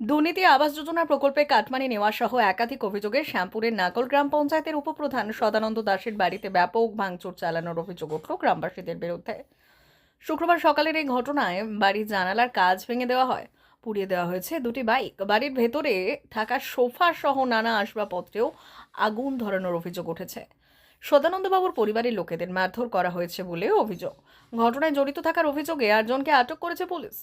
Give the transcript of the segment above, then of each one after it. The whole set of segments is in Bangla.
দুর্নীতি আবাস যোজনা প্রকল্পে কাটমানি নেওয়া সহ একাধিক অভিযোগে শ্যামপুরের নাকল গ্রাম পঞ্চায়েতের উপপ্রধান সদানন্দ দাসের বাড়িতে ব্যাপক ভাঙচুর চালানোর অভিযোগ উঠল গ্রামবাসীদের বিরুদ্ধে। শুক্রবার সকালের এই ঘটনায় বাড়ির জানালার কাঁচ ভেঙে দেওয়া হয়, পুড়িয়ে দেওয়া হয়েছে দুটি বাইক, বাড়ির ভেতরে থাকা সোফা সহ নানা আসবাবপত্রেও আগুন ধরানোর অভিযোগ উঠেছে। সদানন্দবাবুর পরিবারের লোকেদের মারধর করা হয়েছে বলে অভিযোগ। ঘটনায় জড়িত থাকার অভিযোগে 8 জনকে আটক করেছে পুলিশ।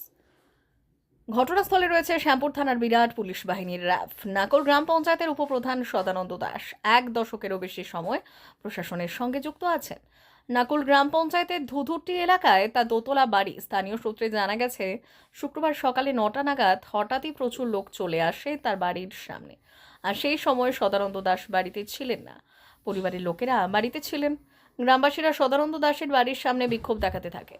ঘটনাস্থলে রয়েছে শ্যামপুর থানার বিরাট পুলিশ বাহিনীর র্যাব। নাকল গ্রাম পঞ্চায়েতের উপপ্রধান সদানন্দ দাস 1 দশকেরও বেশি সময় প্রশাসনের সঙ্গে যুক্ত আছেন। নাকল গ্রাম পঞ্চায়েতের ধুধুরটি এলাকায় তার দোতলা বাড়ি। স্থানীয় সূত্রে জানা গেছে, শুক্রবার সকালে 9টা নাগাদ হঠাৎই প্রচুর লোক চলে আসে তার বাড়ির সামনে। আর সেই সময় সদানন্দ দাস বাড়িতে ছিলেন না, পরিবারের লোকেরা বাড়িতে ছিলেন। গ্রামবাসীরা সদানন্দ দাসের বাড়ির সামনে বিক্ষোভ দেখাতে থাকে,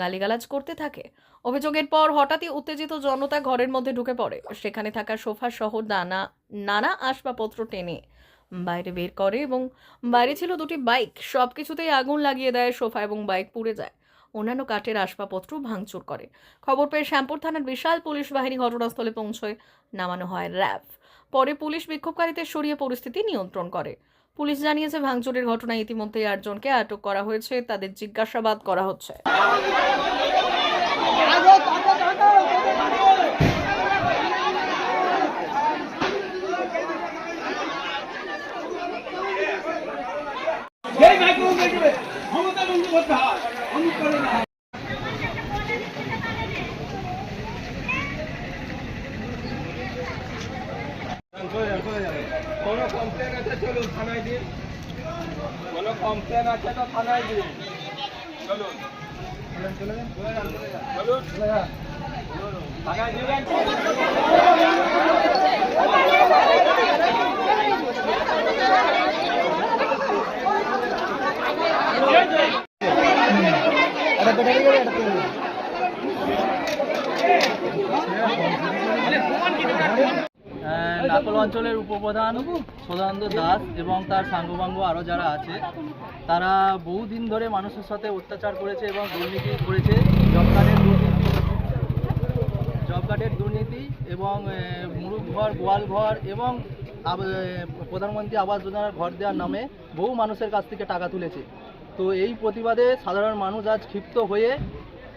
গালিগালাজ করতে থাকে। অভিযোগের পর হঠাৎই উত্তেজিত জনতা ঘরের মধ্যে ঢুকে পড়ে। সেখানে থাকা সোফা সহ নানা আসবাবপত্র টেনে বাইরে বের করে এবং বাইরে ছিল দুটি বাইক। সবকিছুতেই আগুন লাগিয়ে দেয়। সোফা এবং বাইক পুড়ে যায়, অন্যান্য কাঠের আসবাবপত্র ভাঙচুর করে। খবর পেয়ে শ্যামপুর থানার বিশাল পুলিশ বাহিনী ঘটনাস্থলে পৌঁছয়, নামানো হয় র্যাব। পরে পুলিশ বিক্ষোভকারীদের সরিয়ে পরিস্থিতি নিয়ন্ত্রণ করে। পুলিশ জানিয়েছে, ভাঙচুরের ঘটনায় ইতিমধ্যেই 8 জনকে আটক করা হয়েছে, তাদের জিজ্ঞাসাবাদ করা হচ্ছে। কোনো কমপ্লেন আছে চলুন থানায় দিন, কোনো কমপ্লেন আছে তো থানায় দিন, চলুন চলুন থানায় দিবেন। নাকল অঞ্চলের উপপ্রধান সদানন্দ দাস এবং তার সাঙ্গপাঙ্গ আরও যারা আছে, তারা বহুদিন ধরে মানুষের সাথে অত্যাচার করেছে এবং দুর্নীতি করেছে। জব কার্ডের দুর্নীতি এবং মুরুগ ঘর, গোয়াল ঘর এবং প্রধানমন্ত্রী আবাস যোজনার ঘর দেওয়ার নামে বহু মানুষের কাছ থেকে টাকা তুলেছে। তো এই প্রতিবাদে সাধারণ মানুষ আজ ক্ষিপ্ত হয়ে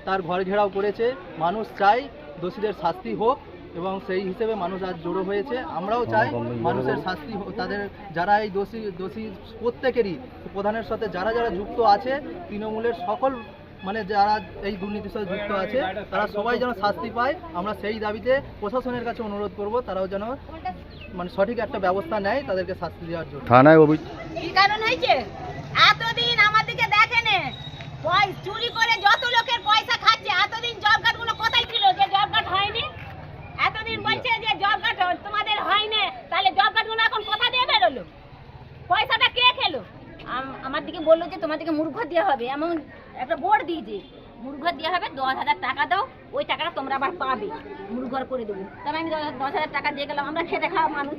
তার ঘর ঘেরাও করেছে। মানুষ চাই দোষীদের শাস্তি হোক এবং সেই হিসেবে মানুষ আজ জড়ো হয়েছে। আমরাও চাই মানুষের শাস্তি হোক। তাদের যারা এই দোষী প্রত্যেকেরই, প্রধানের সাথে যারা যারা যুক্ত আছে, তৃণমূলের সকল মানে যারা এই দুর্নীতির সাথে যুক্ত আছে, তারা সবাই যেন শাস্তি পায়। আমরা সেই দাবিতে প্রশাসনের কাছে অনুরোধ করব, তারাও যেন মানে সঠিক একটা ব্যবস্থা নেয় তাদেরকে শাস্তি দেওয়ার জন্য। থানায় কি কারণ হয়েছে? এতদিন আমাদেরকে দেখেনে, চুরি করে যত লোকের পয়সা খাচ্ছে। এতদিন জব কার্ড গুলো কোথায় ছিল যে জব কার্ড হয়নি? এতদিন বলছে যে জব কার্ড তোমাদের হয়নি, তাহলে জব কার্ড গুলো এখন কোথা দিয়ে বেরোলো? পয়সাটা কে খেলো? আমার দিকে বললো যে তোমাদেরকে মুরঘর দেওয়া হবে, এমন একটা বোর্ড দিয়েছে, মুরঘর দেওয়া হবে, 10,000 টাকা দাও, ওই টাকাটা তোমরা আবার পাবে, মুরঘর করে দেবো। তবে আমি 10,000 টাকা দিয়ে গেলাম, আমরা খেটে খাওয়া মানুষ।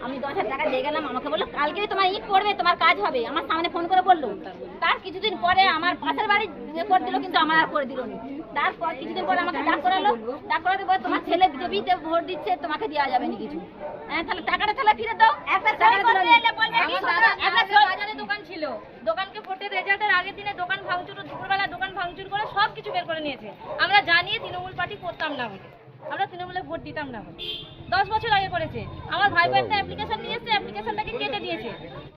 আমি 10,000 টাকা দিয়ে গেলাম, আমাকে বললো কালকেই তোমার ইট পড়বে, তোমার কাজ হবে। আমার সামনে ফোন করে বললো। তার কিছুদিন পরে আমার পাশের বাড়ি করে দিল, কিন্তু আমার আর করে দিল না। তারপর কিছুদিন পরে আমাকে ডাক করালো, ডাক করাতে বলে তোমার ছেলে বিজেপিতে ভোট দিচ্ছে, তোমাকে দেওয়া যাবে না কিছু। হ্যাঁ, তাহলে টাকাটা ফিরে দাও। একটা বাজারে দোকান ছিল, দোকানকে ভোটের রেজাল্টের আগের দিনে দোকান ভাঙচুর, দুপুরবেলা দোকান ভাঙচুর করে সব কিছু বের করে নিয়েছে। আমরা জানিয়ে তৃণমূল পার্টি করতাম না, আমরা তৃণমূলে ভোট দিতাম না। 10 বছর আগে করেছে। আমার ভাইপো একটা অ্যাপ্লিকেশন নিয়ে এসেছে, অ্যাপ্লিকেশন